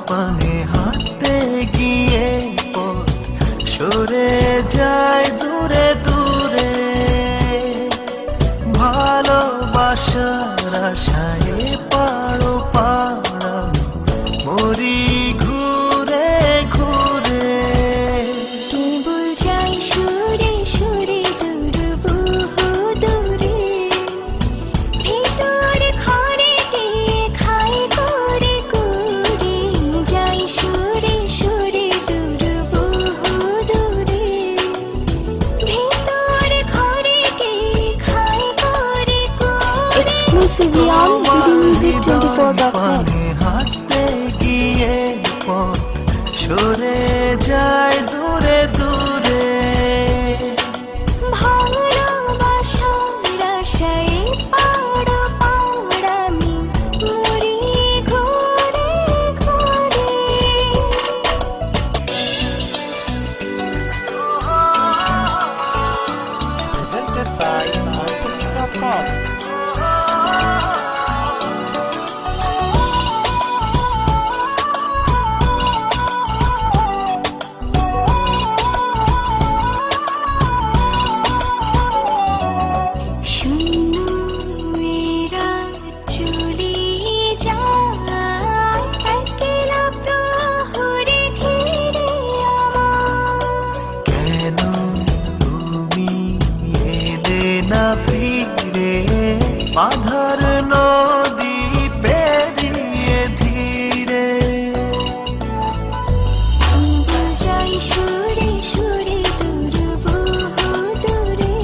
পানে হাঁটতে গিয়ে পথ সরে যায় দূরে দূরে, ভালোবাসার আশায় পাড়ো পাড়া মরি ঘুরে ঘুরে। কেবল যাই সুরে সুরে দূর বহু দূরে, ভেতর ঘরে গিয়ে খাই করে করে। যাই সুরে সুরে দূর বহু দূরে, ভেতর ঘরে গিয়ে খাই করে করে। Exclusively on BDmusic24.net. হাঁটতে গিয়ে পথ সরে যায় দূরে দূরে, ভালোবাসার আশায় পাড়া পাড়া আমি মরি ঘুরে ঘুরে। Presented by Artist.com. শূন্য রাত চলে যায়, একলা প্রহরে ঘিরে আমার। কেন তুমি এলে না ফিরে, আধার নদী পেরিয়ে ধীরে। কেবল যাই সুরে সুরে দূর বহু দূরে,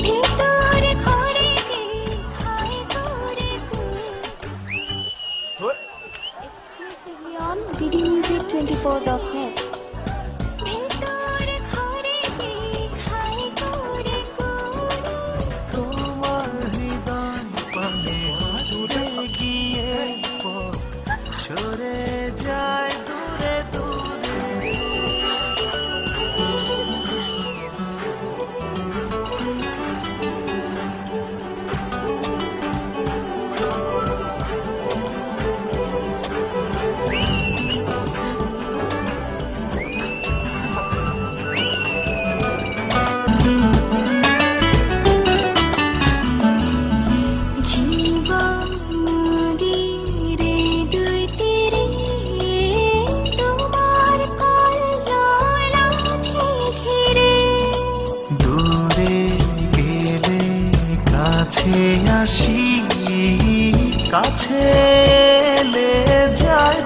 ভেতর ঘরে গিয়ে খাই করে করে। Exclusively on BDmusic24.net. ভেতর ঘরে গিয়ে খাই করে করে। তোমার হৃদয় পানে হাঁটতে গিয়ে পথ সরে যায় দূরে দূরে। জীবন নদীর দুই তীরে, তোমার কল্লোল আছে ঘিরে। দূরে গেলে কাছে আসি, কাছে এলে যায়